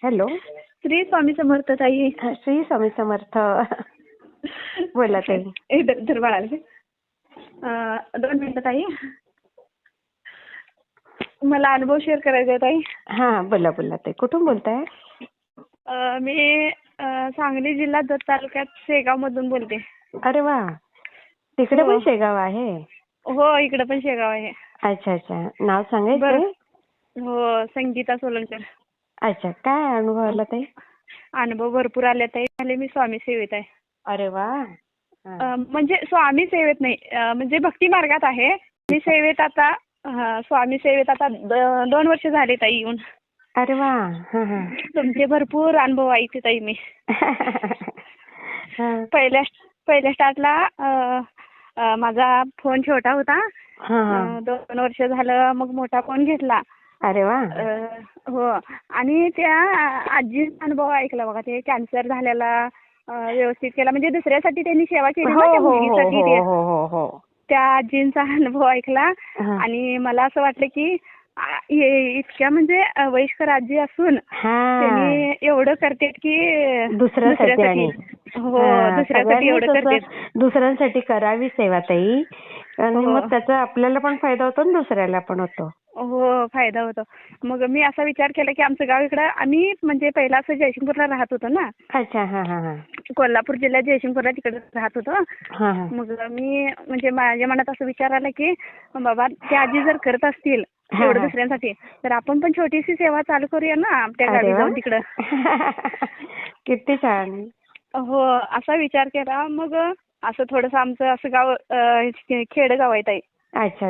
Hello. Shri Swami Samarth ताई. श्री स्वामी समर्थ. बोला ताई. धर बाळाला. 2 मिनिटं ताई. मला अनुभव शेअर करायचा आहे ताई. हा बोला बोला ताई. कुठून बोलताय? मी सांगली जिल्हा जत तालुक्यात शेगाव मधून बोलते. अरे वा, तिकडे पण शेगाव आहे? हो, इकडे पण शेगाव आहे. अच्छा अच्छा. नाव सांगायचं? हो, संगीता सोलनकर. अच्छा, काय अनुभव आला ताई? अनुभव भरपूर आले ताई. झाले मी स्वामी सेवेत आहे. अरे वा. म्हणजे स्वामी सेवेत नाही, म्हणजे भक्ती मार्गात आहे मी सेवेत आता. स्वामी सेवेत आता 2 वर्ष झाले ताई येऊन. अरे वा. तुमचे भरपूर अनुभव ऐकते ताई मी. पहिल्या स्टार्टला माझा फोन छोटा होता. 2 वर्ष झालं मग मोठा फोन घेतला. अरे वा. हो, आणि त्या आजीचा अनुभव ऐकला बघा. ते कॅन्सर झालेला व्यवस्थित केला, म्हणजे दुसऱ्यासाठी त्यांनी सेवा केली ना त्या मुलीसाठी. त्या आजींचा अनुभव ऐकला आणि मला असं वाटलं की इतक्या म्हणजे वयस्कर आजी असून त्यांनी एवढं करतात की दुसऱ्यासाठी. हो, दुसऱ्यासाठी एवढं करतात. दुसऱ्यांसाठी करावी सेवा ताई, आणि मग त्याचा आपल्याला पण फायदा होतो आणि दुसऱ्याला पण होतो. हो, फायदा होतो. मग मी असा विचार केला की आमचं गाव इकडं, आम्ही म्हणजे पहिला असं जयसिंगपूरला राहत होतो ना. अच्छा. कोल्हापूर जिल्ह्यात जयसिंगपूरला तिकडे राहत होतो. मग मी म्हणजे माझ्या मनात असं विचार आला की बाबा ते आजी जर करत असतील एवढं दुसऱ्यांसाठी, तर आपण पण छोटीशी सेवा चालू करूया ना त्या गावी जाऊन तिकडं. किती छान. हो, असा विचार केला. मग असं थोडंसं आमचं असं गाव खेडेगाव आहे ताई. अच्छा.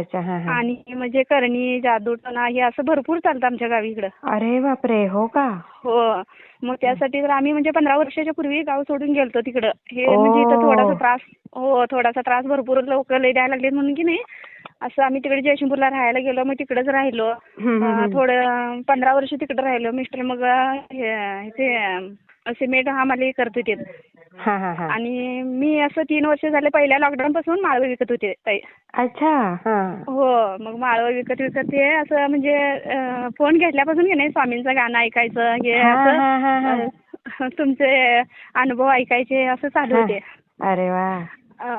आणि म्हणजे करणी, जादूटोणा हे असं भरपूर चालतं आमच्या गावी इकडं. अरे बापरे. हो का? हो, मग त्यासाठी तर आम्ही म्हणजे 15 वर्षाच्या पूर्वी गाव सोडून गेलतो तिकडं. हे म्हणजे इथं थोडासा त्रास भरपूर लोक लय द्यायला लागले म्हणून की नाही, असं आम्ही तिकडे जयसिंगपूरला राहायला गेलो. मग तिकडेच राहिलो थोडं 15 वर्ष तिकडे राहिलो. मिस्टर मग ते सिमेंट आम्हाला करत होते. आणि मी असं 3 वर्ष झाले पहिल्या लॉकडाऊन पासून माळव विकत होते ताई. अच्छा. हो, मग माळव विकत ते असं म्हणजे फोन घेतल्यापासून की नाही स्वामींचं गाणं ऐकायचं, हे असं तुमचे अनुभव ऐकायचे असं चालू होते. अरे वा.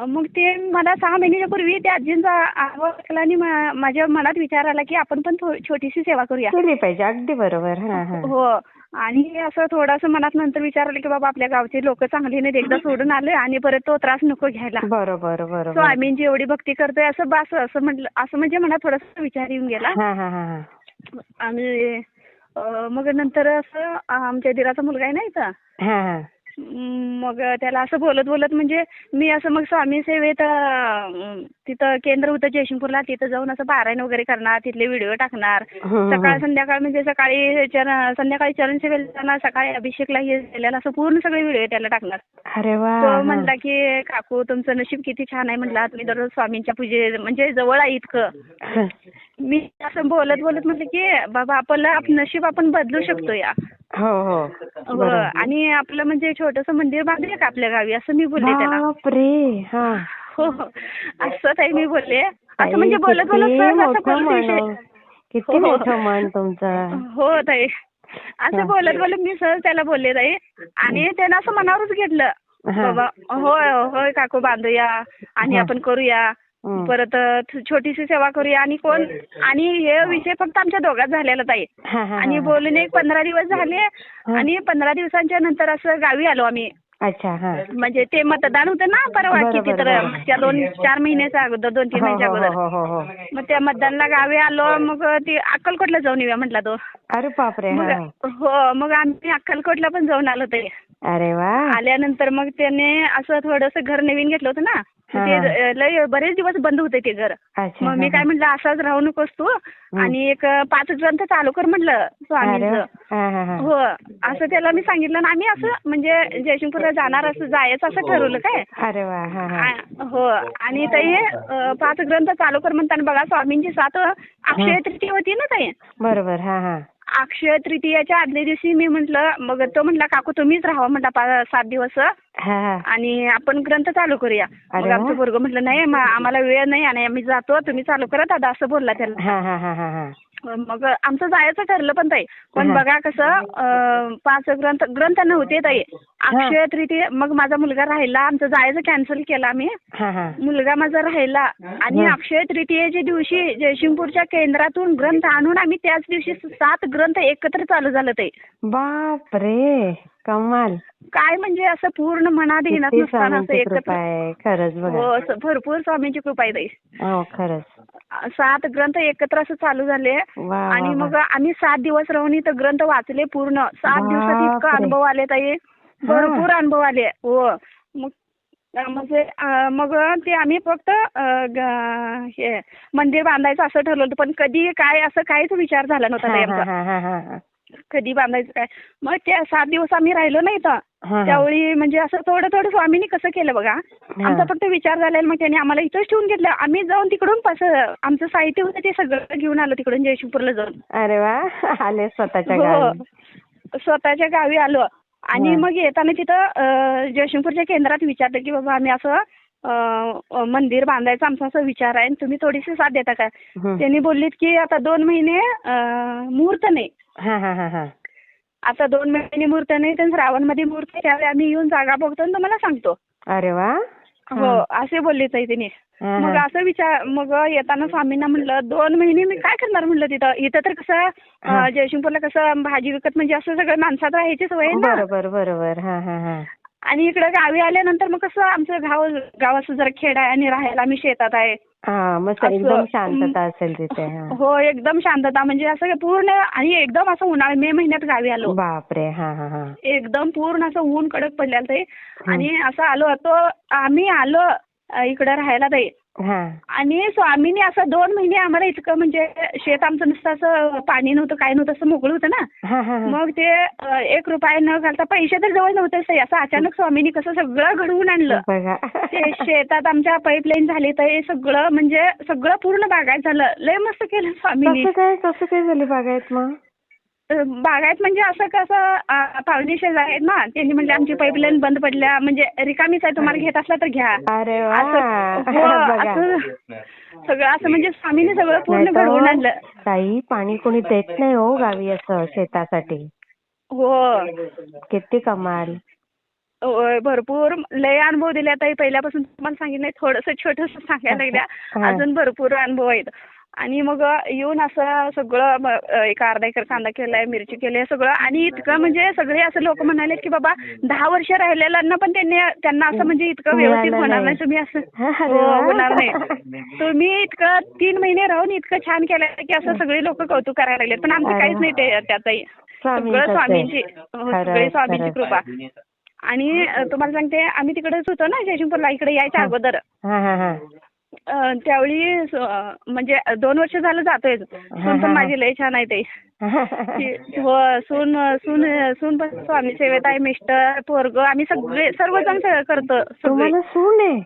मग ते मला 6 महिन्याच्या पूर्वी त्या आजींचा अनुभव ऐकला आणि माझ्या मनात विचार आला की आपण पण छोटीशी सेवा करूया. केली पाहिजे. अगदी बरोबर. हो, आणि असं थोडंसं मनात नंतर विचार आला की बाबा आपल्या गावचे लोक चांगली नाहीत, एकदा सोडून आले आणि परत तो त्रास नको घ्यायला. बरोबर. स्वामींची एवढी भक्ती करतोय असं बास असं म्हटलं, असं म्हणजे मनात थोडासा विचार येऊन गेला. आणि मग नंतर असं आमच्या दिराचा मुलगा आहे ना इथं, मग त्याला असं बोलत म्हणजे मी असं मग स्वामी सेवेत तिथं केंद्र होतं जयसिंगपूरला, तिथं जाऊन असं पारायण वगैरे करणार, तिथले व्हिडिओ टाकणार. सकाळ संध्याकाळ म्हणजे संध्याकाळी चरण सेवेला जाणार, सकाळी अभिषेकला हे केलेलं असं पूर्ण सगळे व्हिडिओ त्याला टाकणार. अरे वा. तो म्हणला की काकू तुमचं नशीब किती छान आहे म्हणला, तुम्ही दररोज स्वामींच्या पूजे म्हणजे जवळ आहे इतकं. मी असं बोलत म्हटलं की बाबा आपलं नशीब आपण बदलू शकतो या. हो. आणि आपलं म्हणजे छोटंसं मंदिर बांधूया का आपल्या गावी, असं मी बोलले त्याला. हो, असं ताई मी बोलले. असं म्हणजे बोलत किती मोठं मन तुमचं. हो ताई, असं बोलत मी सहज त्याला बोलले ताई, आणि त्यानं असं मनावरच घेतलं. बाबा होय काकू बांधूया आणि आपण करूया, परत छोटीशी सेवा करूया. आणि हे विषय फक्त आमच्या दोघात झालेला ताई. आणि बोलून एक 15 दिवस झाले, आणि 15 दिवसांच्या नंतर असं गावी आलो आम्ही. अच्छा. म्हणजे ते मतदान होतं ना परवा किती तर त्या 2-4 महिन्याच्या अगोदर, 2-3 महिन्याच्या अगोदर. मग त्या मतदानला गावी आलो. मग ते अक्कलकोटला जाऊन येऊया म्हटला तो. अरे बापरे. हो, मग आम्ही अक्कलकोटला पण जाऊन आलो ताई. अरे वा. आल्यानंतर मग त्याने असं थोडंसं घर नवीन घेतलं होतं ना, ते लय बरेच दिवस बंद होते ते घर. मग मी काय म्हटलं असंच राहू नकोस तू, आणि एक 5 ग्रंथ चालू कर म्हटलं स्वामींचं. हो, असं त्याला मी सांगितलं ना. आम्ही असं म्हणजे जयसिंगपूरला जायचं असं ठरवलं काय. अरे वा. हो, आणि ताई 5 ग्रंथ चालू कर म्हणताना बघा स्वामींची 7 अक्षय तृतीया होती ना ताई. बरोबर. अक्षय तृतीयाच्या आदल्या दिवशी मी म्हटलं, मग तो म्हटला काकू तुम्हीच राहा म्हटला 7 दिवस, आणि आपण ग्रंथ चालू करूया. मग आमचं पोरगं म्हटलं नाही आम्हाला वेळ नाही आणि आम्ही जातो, तुम्ही चालू करा दादा, असं बोलला त्याला. मग आमचं जायचं ठरलं पण ताई. पण बघा कसं 5 ग्रंथ नव्हते ताई. अक्षय तृतीय मग माझा मुलगा राहिला. आमचं जायचं कॅन्सल केलं आम्ही. मुलगा माझा राहिला आणि अक्षय तृतीयेच्या दिवशी जयसिंगपूरच्या केंद्रातून ग्रंथ आणून आम्ही त्याच दिवशी 7 ग्रंथ एकत्र चालू झालं ताई. बापरे, कमाल. काय म्हणजे असं पूर्ण मनात येणार नसताना असं एकत्र. खरंच बघा. हो, भरपूर स्वामींची कृपा आहे ताई. हो खरंच. 7 ग्रंथ एकत्र असं चालू झाले आणि मग आम्ही 7 दिवस राहून इथं ग्रंथ वाचले पूर्ण. 7 दिवसात इतका अनुभव आले ताई, भरपूर अनुभव आले. हो, म्हणजे मग ते आम्ही फक्त हे मंदिर बांधायचं असं ठरवलं होतं. पण कधी काय असं काहीच विचार झाला नव्हता ताई आमचा. कधी बांधायचं काय. मग त्या 7 दिवस आम्ही राहिलो नाही तर त्यावेळी म्हणजे असं थोडं थोडं स्वामींनी कसं केलं बघा. आमचा फक्त विचार झालेला. मग त्यांनी आम्हाला इथंच ठेवून घेतलं. आम्ही जाऊन तिकडून आमचं साहित्य होतं ते सगळं घेऊन आलो तिकडून जयसिंगपूरला जाऊन. अरे वा, आले स्वतःच्या गावी. स्वतःच्या गावी आलो. आणि मग येताना तिथं जयसिंगपूरच्या केंद्रात विचारलं की बाबा आम्ही असं मंदिर बांधायचा आमचा असा विचार आहे, तुम्ही थोडीशी साथ देता काय. त्यांनी बोललीत की आता 2 महिने मुहूर्त नाही. आता 2 महिने मुहूर्त नाही, तर श्रावणमध्ये मुहूर्त आहे, त्यावेळी आम्ही येऊन जागा बघतो आणि तुम्हाला सांगतो. अरे वा. हो, असे बोलले ताई त्यांनी. मग असं विचार मग येताना स्वामींना म्हणलं 2 महिने मी काय करणार म्हणलं तिथं. इथं तर कसं जयसिंगपूरला कसं भाजी विकत म्हणजे असं सगळं माणसात राहायची सवय ना. बरोबर. आणि इकडं गावी आल्यानंतर मग कसं आमचं गावाचं जरा खेड आहे आणि राहायला आम्ही शेतात आहे. मस्त एकदम शांतता असेल तिथे. हो, एकदम शांतता म्हणजे असं पूर्ण. आणि एकदम असं मे महिन्यात गावी आलो. बापरे. एकदम पूर्ण असं ऊन कडक पडलेलं ते. आणि असं आम्ही आलो इकडं राहायला ताई. आणि स्वामींनी असं 2 महिने आम्हाला इतकं म्हणजे शेत आमचं नुसतं असं पाणी नव्हतं काय नव्हतं असं मोकळं होतं ना. मग ते 1 रुपया न घालता पैसे तर जवळ नव्हते. असं अचानक स्वामींनी कसं सगळं घडवून आणलं. ते शेतात आमच्या पाईपलाईन झाली तर सगळं म्हणजे सगळं पूर्ण बागायत झालं. लय मस्त केलं स्वामींनी. कसं काय झालं बागायत मग. बागायत म्हणजे असं कसं पाहुणे शेजारी आहेत ना, त्यांनी म्हणजे आमची पाईपलाईन बंद पडल्या म्हणजे रिकामीच आहे, तुम्हाला घेत असला तर घ्या. असं सगळं असं म्हणजे स्वामीने सगळं पूर्ण घडवून आणलं. ताई पाणी कोणी देत नाही हो गावी असं शेतासाठी. हो, किती कमाल. भरपूर लय अनुभव दिले ताई. पहिल्यापासून तुम्हाला सांगितलं थोडंसं छोटंसं सांगायला लागल्या. अजून भरपूर अनुभव आहेत. आणि मग येऊन असं सगळं 1 अर्धा एकर कांदा केलाय, मिरची केली सगळं. आणि इतकं म्हणजे सगळे असं लोक म्हणाले की बाबा 10 वर्ष राहिलेल्यांना पण त्यांना असं म्हणजे इतकं व्यवस्थित होणार नाही तुम्ही असं होणार नाही. तुम्ही इतकं 3 महिने राहून इतकं छान केलंय की असं सगळे लोक कौतुक करायला लागले. पण आमचं काहीच नाही त्यातही. सगळं स्वामींची सगळी स्वामींची कृपा. आणि तुम्हाला सांगते आम्ही तिकडेच होतो ना जयसिंगपूरला इकडे यायच्या अगोदर. त्यावेळी म्हणजे 2 वर्ष झालं जातोय. सून पण माझी लय छान आहे ते. हो, सून पण स्वामी सेवेत आहे. मिस्टर पोरगं आम्ही सर्वजण करतो. सून आहे.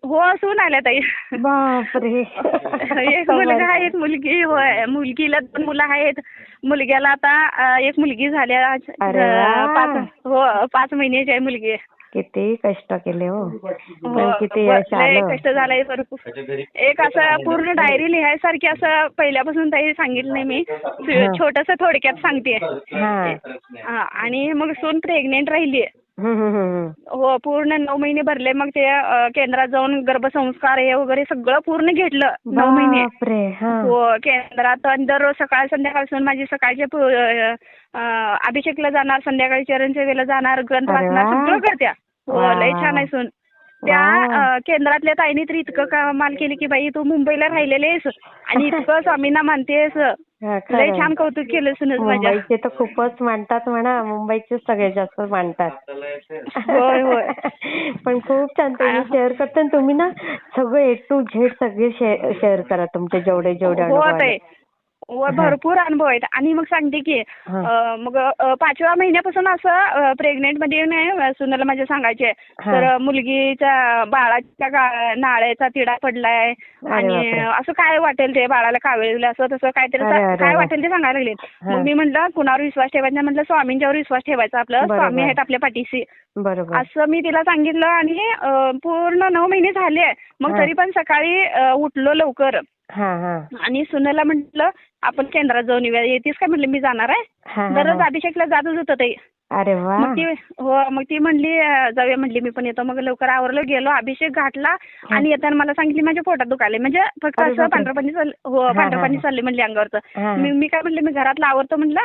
हो, सून आल्या ताई. बापरे. 1 मुलगा 1 मुलगी. होय, मुलगीला 2 मुलं आहेत. मुलग्याला आता 1 मुलगी झाल्या. 5 महिन्याची आहे मुलगी. किती कष्ट केले हो. किती यश आलं. कष्ट झालंय भरपूर. एक असं पूर्ण डायरी लिहायसारखी असं पहिल्यापासून ताई सांगितलं नाही मी. छोटस थोडक्यात सांगते. आणि मग सून प्रेग्नेंट राहिली. हो, पूर्ण 9 महिने भरले. मग ते केंद्रात जाऊन गर्भसंस्कार हे वगैरे सगळं पूर्ण घेतलं 9 महिने. हो, केंद्रात दररोज सकाळ संध्याकाळपासून माझी सकाळचे अभिषेकला जाणार, संध्याकाळी चरण सेवेला जाणार, ग्रंथ वाचणार सगळं करत्या. हो, लय छान आहे सून. त्या केंद्रातल्या ताईने तर इतकं कमाल केली की बाई तू मुंबईला राहिलेलीस आणि इतकं स्वामींना मानतेस. लय छान कौतुक केलं सुनच माझ्या. मुंबईचे तर खूपच मानतात म्हणा. मुंबईचे सगळे जास्त मानतात. होय. पण खूप छान तुम्ही शेअर करता. तुम्ही ना सगळे A to Z सगळे शेअर करा तुमचे जेवढे अनुभव. भरपूर अनुभव आहेत. आणि मग सांगते की मग 5व्या महिन्यापासून असं प्रेग्नेंट मध्ये नाही सुनाला माझ्या सांगायचे. तर मुलगीच्या बाळाच्या नाळेचा तिडा पडलाय आणि असं काय वाटेल ते बाळाला कावळलं असं तसं काहीतरी काय वाटेल ते सांगायला लागले. मग मी म्हटलं कुणावर विश्वास ठेवायचा. म्हटलं स्वामींच्यावर विश्वास ठेवायचा. आपलं स्वामी आहेत आपल्या पाठीशी असं मी तिला सांगितलं. आणि पूर्ण 9 महिने झाले. मग तरी पण सकाळी उठलो लवकर हा हा आणि सुनेला म्हटलं आपण केंद्रात जाऊन येऊया. येतेस काय म्हणले, मी जाणार आहे. दररोज अभिषेकला जातच होतं ते. अरे वा. मग ती म्हणली जाऊया म्हणली, मी पण येतो. मग लवकर आवरलं, गेलो, अभिषेक घातला आणि येताना मला सांगितली माझ्या पोटात दुखाले, म्हणजे फक्त असं पांढरं पाणी चालले म्हणली अंगावरचं. मी काय म्हणले, मी घरातलं आवरतो म्हणलं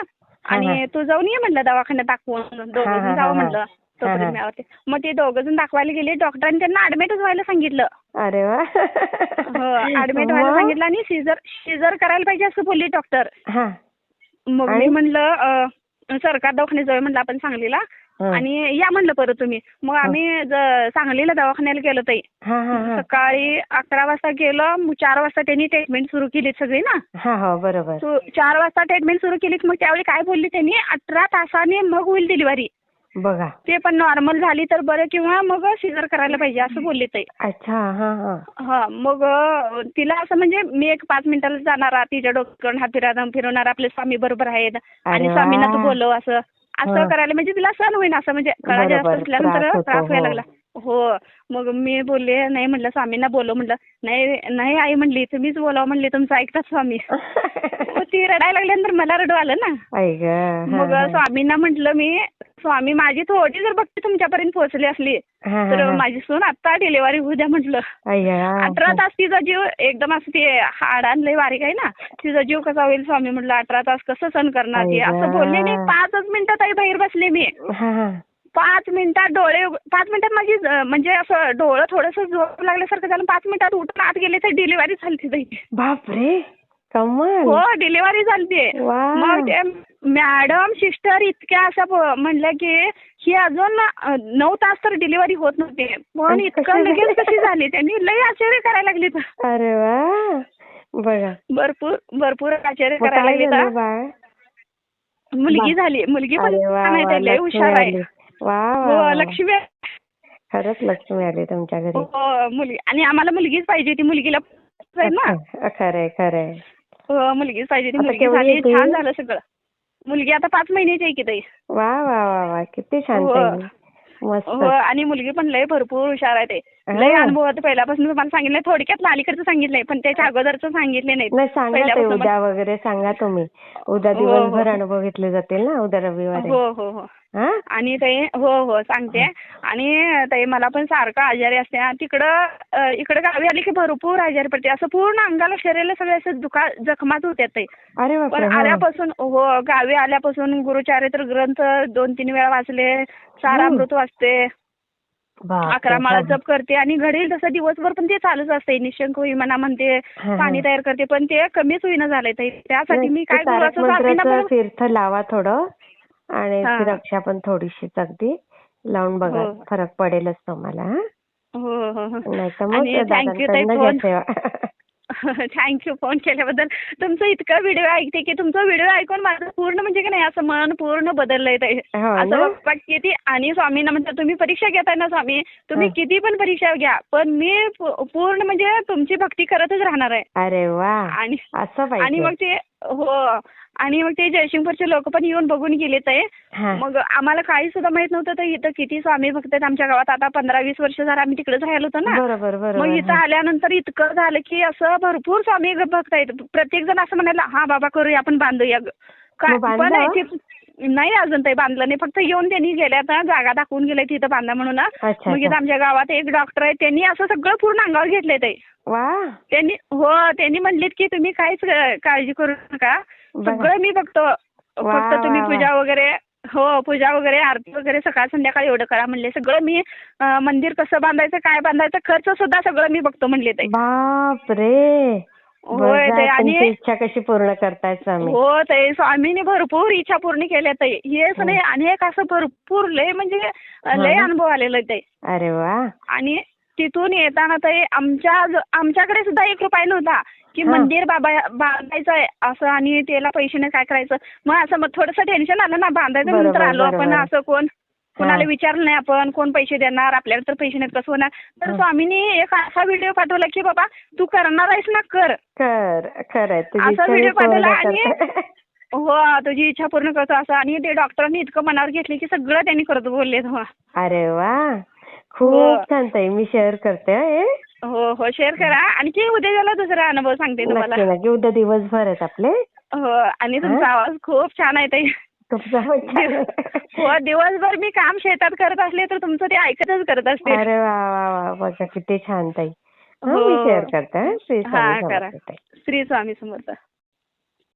आणि तू जाऊन ये म्हणलं दवाखान्यात दाखवून, दोघं जण जावं म्हणलं. तोपर्यंत मी आवरते. मग ते दोघं जण दाखवायला गेले. डॉक्टरांनी त्यांना ऍडमिटच व्हायला सांगितलं. अरे वा. ऍडमिट व्हायला सांगितलं आणि सीझर करायला पाहिजे असं बोलली डॉक्टर. मग मी म्हणलं सरकार दवाखान्यात जाऊया म्हणलं आपण सांगलीला, आणि या म्हणलं परत तुम्ही. मग आम्ही सांगलीला दवाखान्याला गेलो ताई. सकाळी 11 वाजता गेलो. 4 वाजता त्यांनी ट्रीटमेंट सुरू केली सगळी ना. बरोबर. 4 वाजता ट्रीटमेंट सुरू केली. मग त्यावेळी काय बोलली त्यांनी, 18 तासाने मग होईल डिलिव्हरी. बघा, ते पण नॉर्मल झाली तर बरं, किंवा मग सीझर करायला पाहिजे असं बोलले ताई. अच्छा. मग तिला असं म्हणजे मी एक 5 मिनिटाला जाणार, तिच्या डोक्याकडून हात फिरवणार, आपले स्वामी बरोबर आहेत आणि स्वामींना तू बोलव असं करायला, म्हणजे तिला सण होईना असं, म्हणजे कळा जास्त असल्यानंतर त्रास व्हायला लागला. मग मी बोलले नाही म्हणलं स्वामींना बोलव म्हणलं. नाही आई म्हणली तुम्हीच बोलावं म्हणली, तुमचं ऐकतात स्वामी. मग ती रडायला लागल्यानंतर मला रडू आलं ना. मग स्वामींना म्हटलं मी, स्वामी माझी थोडी जर भक्ती तुमच्यापर्यंत पोहोचली असली तर माझी सून आता डिलिव्हरी होऊ द्या म्हटलं. 18 तास तिचा जीव एकदम असं, ते हाडांलय बारीक आहे ना, तिचा जीव कसा होईल स्वामी म्हटलं, 18 तास कसं सण करणार ती, असं बोलले नाही. 5 मिनिटात आई बाहेर बसले मी. 5 मिनिटात माझी म्हणजे असं डोळं थोडंसं झोप लागल्यासारखं झालं. 5 मिनिटात उठून आत गेले तर डिलिव्हरी झाली ताई. बापरे, कमाल. डिलिव्हरी झाली. मग ते मॅडम सिस्टर इतक्या असं म्हणलं की ही अजून 9 तास तर डिलिव्हरी होत नव्हते, पण इतकं लगेच कशी झाली, त्यांनी लई आश्चर्य करायला लागली. अरे वा, बघा, भरपूर आश्चर्य करायला लागली. मुलगी झाली. मुलगी पण लई हुशार आहे. लक्ष्मी, खरंच लक्ष्मी आली तुमच्या घरी. मुलगी, आणि आम्हाला मुलगीच पाहिजे, ती मुलगीला ना. खरंय. मुलगीच पाहिजे, ती मुलगी झाली. छान झालं सगळं. मुलगी आता 5 महिन्याची आहे की ताई. वा, किती छान. आणि मुलगी पण लय भरपूर हुशार आहे. ते लय अनुभव होते पहिल्यापासून. तुम्हाला सांगितलंय थोडक्यात, अलीकडचं सांगितलंय, पण त्याच्या अगोदरचं सांगितले नाही. सांगा उद्या वगैरे सांगा तुम्ही. उद्या दिवसभर अनुभव घेतले जातील ना, उद्या रविवारी. हो. आणि ताई सांगते. आणि ताई मला पण सारखं आजारी असते. इकडं गावी आली की भरपूर आजारी पडते. असं पूर्ण अंगाला शरीराला सगळे असं जखमाच होत्यात ताई. पण आल्यापासून गावी आल्यापासून गुरुचरित्र ग्रंथ 2-3 वेळा वाचले, सारामृत वाचते, 11 माळा जप करते, आणि घडील तसं दिवसभर पण ते चालूच असते. निशंक होई म्हणा म्हणते, पाणी तयार करते, पण ते कमीच होईना झालंय ताई. त्यासाठी मी काय गुरुचं तीर्थ लावा थोडं, आणि ती रक्षा पण थोडीशीच अगदी लावून बघा, फरक पडेलच तुम्हाला. नाही तर मग दादांकडनं घ्या सेवा. थँक्यू फोन केल्याबद्दल. तुमचं इतकं व्हिडिओ ऐकते की तुमचा व्हिडिओ ऐकून माझं पूर्ण म्हणजे की नाही असं मन पूर्ण बदललंय ताई. असं किती, आणि स्वामींना म्हणतात तुम्ही परीक्षा घेताय ना स्वामी, तुम्ही किती पण परीक्षा घ्या, पण मी पूर्ण म्हणजे तुमची भक्ती करतच राहणार आहे. अरे वा. आणि मग ते जयसिंगपूरचे लोक पण येऊन बघून गेलेत आहे. मग आम्हाला काही सुद्धा माहित नव्हतं तर इथं किती स्वामी भक्त आहेत आमच्या गावात. आता 15-20 वर्ष झालं आम्ही तिकडेच राहिलो होतो ना. मग इथं आल्यानंतर इतकं झालं की असं भरपूर स्वामी भक्त आहेत. प्रत्येक जण असं म्हणायला, हा बाबा करूया आपण बांधूया. पण नाही अजून ते बांधलं नाही, फक्त येऊन त्यांनी गेल्या, आता जागा दाखवून गेले तिथं बांधा म्हणून. मग इथं आमच्या गावात एक डॉक्टर आहे, त्यांनी असं सगळं पूर्ण अंगावर घेतलंय ते. त्यांनी म्हणलीत की तुम्ही काहीच काळजी करू नका, सगळं मी बघतो, फक्त तुम्ही पूजा वगैरे आरती वगैरे सकाळ संध्याकाळी एवढं करा म्हणले. सगळं मी मंदिर कसं बांधायचं, काय बांधायचं, खर्च सुद्धा सगळं मी बघतो म्हणले ते. बापरे. होय ते. आणि इच्छा कशी पूर्ण करताय स्वामी. हो ते स्वामीने भरपूर इच्छा पूर्ण केल्या ताई. हेच नाही, अनेक असं भरपूर लय म्हणजे लय अनुभव आलेला ते. अरे वा. आणि तिथून येताना ताई आमच्याकडे सुद्धा 1 रुपया नव्हता की मंदिर बांधायचं आहे असं, आणि त्याला पैसे नाही काय करायचं. मग असं थोडंसं टेन्शन आलं ना, बांधायचं नंतर आलो आपण, असं कोणाला विचारलं नाही आपण, कोण पैसे देणार, आपल्याला तर पैसे नाही, कसं होणार. तर स्वामींनी एक असा व्हिडिओ पाठवला की बाबा तू करणार आहेस ना, कर. असा व्हिडिओ पाठवला, आणि तुझी इच्छा पूर्ण करतो असं. आणि ते डॉक्टरांनी इतकं मनावर घेतले की सगळं त्यांनी करतो बोलले. अरे वा, खूप छान ताई. मी शेअर करते. हो हो शेअर करा. आणखी उद्या दुसरा अनुभव सांगते तुम्हाला. नक्की नक्की. उद्या दिवसभर आहेत आपले. हो आणि तुमचा आवाज खूप छान आहे ताई. तुमचा पण छान आहे. हो दिवसभर मी काम शेतात करत असले तर तुमचं ते ऐकतच करत असते. अरे वा वा वा बघा किती छान ताई. हो. मी शेअर करते. श्री हा स्वामी करा. समर्थ ताई. श्री स्वामी समर्थ.